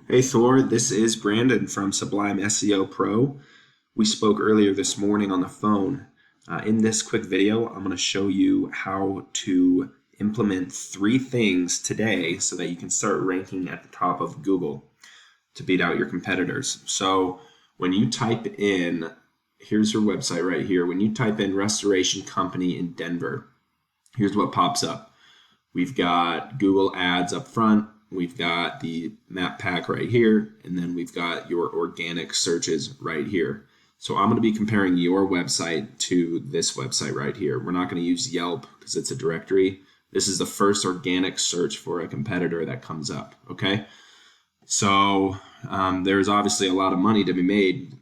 Hey Thor, this is Brandon from Sublime SEO Pro. We spoke earlier this morning on the phone. In this quick video, I'm going to show you how to implement 3 things today so that you can start ranking at the top of Google to beat out your competitors. So when you type in, here's your website right here. When you type in restoration company in Denver, here's what pops up. We've got Google Ads up front. We've got the map pack right here, and then we've got your organic searches right here. So I'm going to be comparing your website to this website right here. We're not going to use Yelp because it's a directory. This is the first organic search for a competitor that comes up, okay? So there's obviously a lot of money to be made,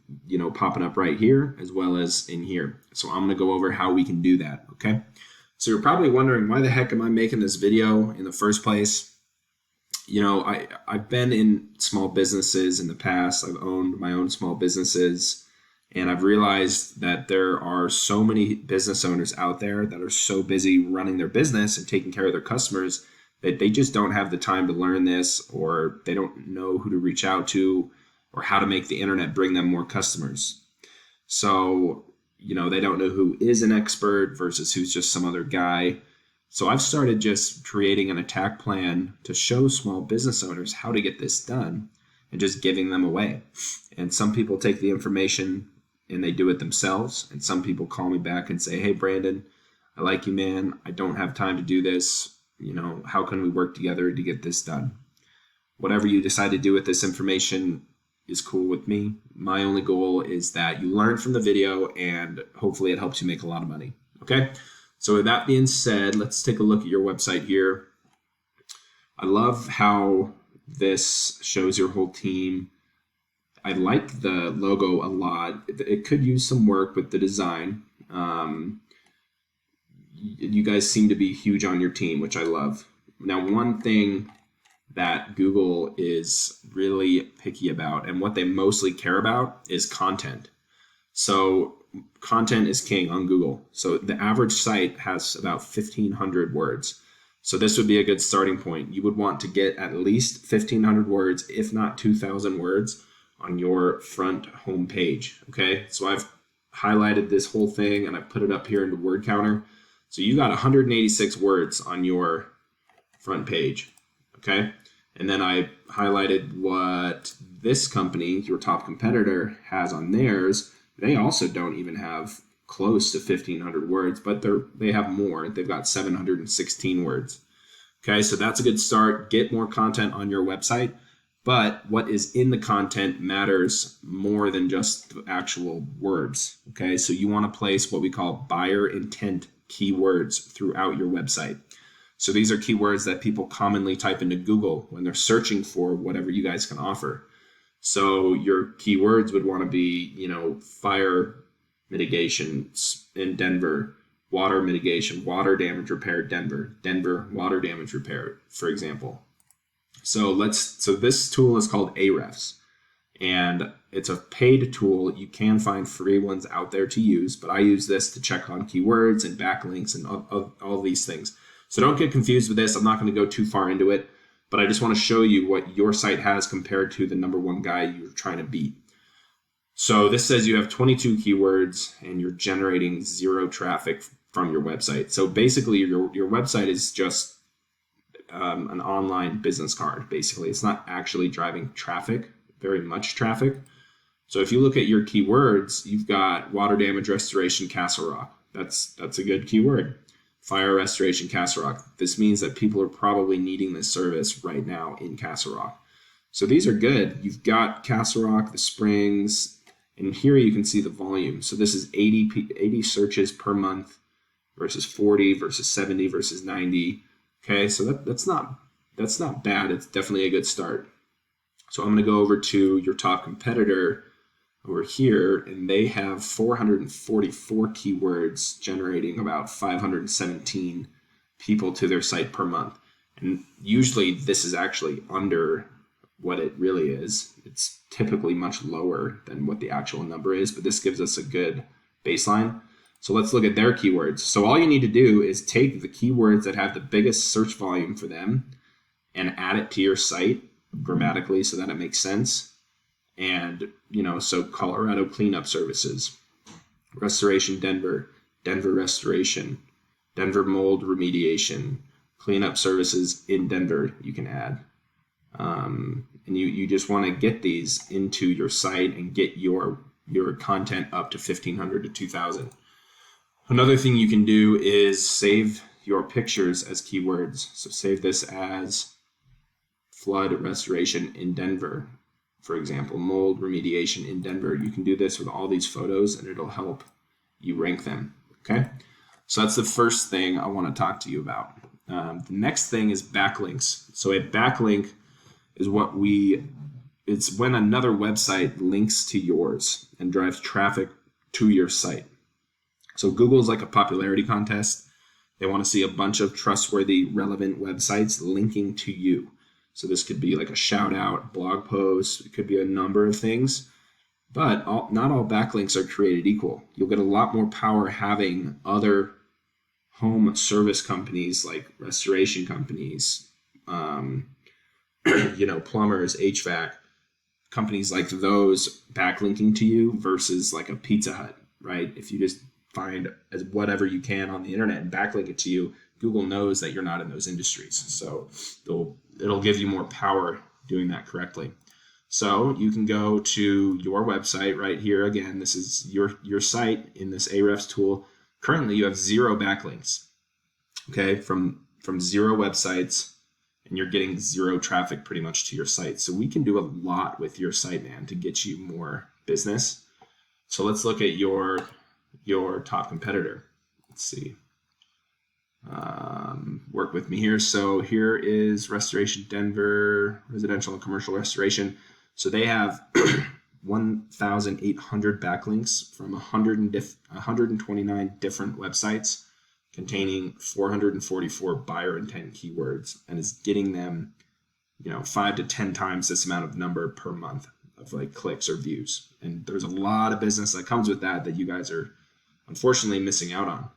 popping up right here as well as in here. So I'm going to go over how we can do that, okay? So you're probably wondering, why the heck am I making this video in the first place? I've been in small businesses in the past. I've owned my own small businesses, and I've realized that there are so many business owners out there that are so busy running their business and taking care of their customers that they just don't have the time to learn this, or they don't know who to reach out to or how to make the internet bring them more customers. So, they don't know who is an expert versus who's just some other guy. So I've started just creating an attack plan to show small business owners how to get this done and just giving them away. And some people take the information and they do it themselves. And some people call me back and say, hey, Brandon, I like you, man. I don't have time to do this. How can we work together to get this done? Whatever you decide to do with this information is cool with me. My only goal is that you learn from the video and hopefully it helps you make a lot of money. Okay? So with that being said, let's take a look at your website here. I love how this shows your whole team. I like the logo a lot. It could use some work with the design. You guys seem to be huge on your team, which I love. Now, one thing that Google is really picky about and what they mostly care about is content. So content is king on Google. So the average site has about 1,500 words. So this would be a good starting point. You would want to get at least 1,500 words, if not 2,000 words on your front home page. Okay, so I've highlighted this whole thing and I put it up here into word counter. So you got 186 words on your front page. Okay, and then I highlighted what this company, your top competitor, has on theirs. They also don't even have close to 1,500 words, but they have more. They've got 716 words. Okay, so that's a good start. Get more content on your website, but what is in the content matters more than just the actual words. Okay, so you want to place what we call buyer intent keywords throughout your website. So these are keywords that people commonly type into Google when they're searching for whatever you guys can offer. So your keywords would want to be, fire mitigation in Denver, water mitigation, water damage repair, Denver water damage repair, for example. So this tool is called Ahrefs, and it's a paid tool. You can find free ones out there to use, but I use this to check on keywords and backlinks and all these things. So don't get confused with this. I'm not going to go too far into it, but I just want to show you what your site has compared to the number one guy you're trying to beat. So this says you have 22 keywords and you're generating 0 traffic from your website. So basically your website is just an online business card, basically. It's not actually driving traffic, very much traffic. So if you look at your keywords, you've got water damage restoration, Castle Rock. That's a good keyword. Fire restoration, Castle Rock. This means that people are probably needing this service right now in Castle Rock. So these are good. You've got Castle Rock, the Springs, and here you can see the volume. So this is 80 searches per month versus 40 versus 70 versus 90. Okay, so that's not bad. It's definitely a good start. So I'm going to go over to your top competitor over here, and they have 444 keywords generating about 517 people to their site per month. And usually this is actually under what it really is. It's typically much lower than what the actual number is, but this gives us a good baseline. So let's look at their keywords. So all you need to do is take the keywords that have the biggest search volume for them and add it to your site grammatically so that it makes sense. And, so Colorado Cleanup Services, Restoration Denver, Denver Restoration, Denver Mold Remediation, Cleanup Services in Denver, you can add. And you just want to get these into your site and get your content up to 1,500 to 2,000. Another thing you can do is save your pictures as keywords. So save this as flood restoration in Denver, for example, mold remediation in Denver. You can do this with all these photos and it'll help you rank them. Okay. So that's the first thing I want to talk to you about. The next thing is backlinks. So a backlink is it's when another website links to yours and drives traffic to your site. So Google is like a popularity contest. They want to see a bunch of trustworthy, relevant websites linking to you. So this could be like a shout out, blog post. It could be a number of things, but not all backlinks are created equal. You'll get a lot more power having other home service companies like restoration companies, plumbers, HVAC, companies like those backlinking to you versus like a Pizza Hut, right? If you just find as whatever you can on the internet and backlink it to you, Google knows that you're not in those industries. So it'll give you more power doing that correctly. So you can go to your website right here. Again, this is your site in this Ahrefs tool. Currently, you have 0 backlinks, okay, from 0 websites, and you're getting 0 traffic pretty much to your site. So we can do a lot with your site, man, to get you more business. So let's look at your top competitor. Let's see. Work with me here. So here is Restoration Denver, residential and commercial restoration. So they have 1,800 backlinks from 129 different websites containing 444 buyer intent keywords, and is getting them, 5 to 10 times this amount of number per month of like clicks or views. And there's a lot of business that comes with that you guys are unfortunately missing out on.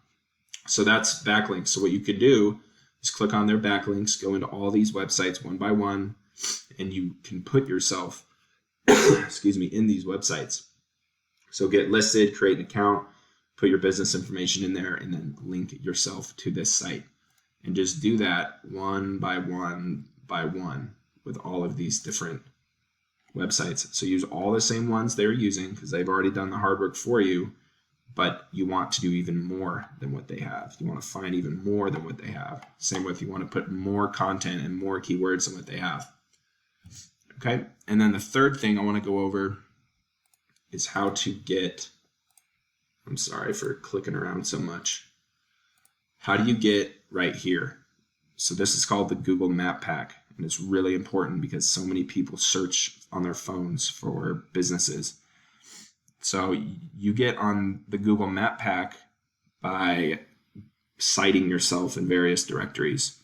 So that's backlinks. So what you could do is click on their backlinks, go into all these websites one by one, and you can put yourself, in these websites. So get listed, create an account, put your business information in there, and then link yourself to this site. And just do that one by one by one with all of these different websites. So use all the same ones they're using because they've already done the hard work for you, but you want to do even more than what they have. You want to find even more than what they have. Same with you want to put more content and more keywords than what they have. Okay, and then the third thing I want to go over is how to get, I'm sorry for clicking around so much. How do you get right here? So this is called the Google Map Pack, and it's really important because so many people search on their phones for businesses. So you get on the Google Map Pack by citing yourself in various directories.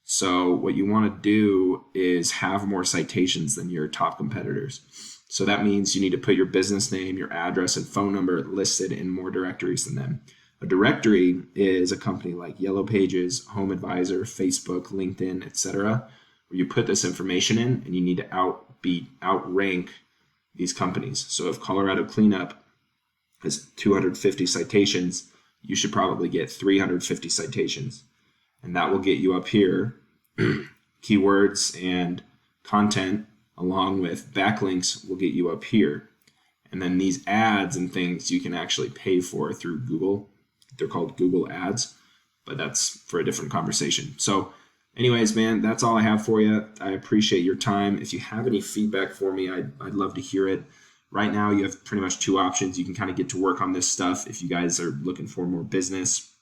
So what you want to do is have more citations than your top competitors. So that means you need to put your business name, your address, and phone number listed in more directories than them. A directory is a company like Yellow Pages, Home Advisor, Facebook, LinkedIn, etc., where you put this information in and you need to outrank these companies. So if Colorado Cleanup has 250 citations, you should probably get 350 citations. And that will get you up here, keywords and content along with backlinks will get you up here. And then these ads and things you can actually pay for through Google. They're called Google Ads, but that's for a different conversation. So anyways, man, that's all I have for you. I appreciate your time. If you have any feedback for me, I'd love to hear it. Right now, you have pretty much 2 options. You can kind of get to work on this stuff if you guys are looking for more business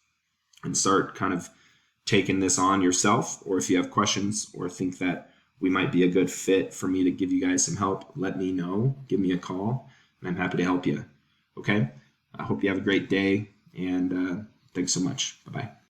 and start kind of taking this on yourself, or if you have questions or think that we might be a good fit for me to give you guys some help, let me know. Give me a call, and I'm happy to help you. Okay? I hope you have a great day, and thanks so much. Bye-bye.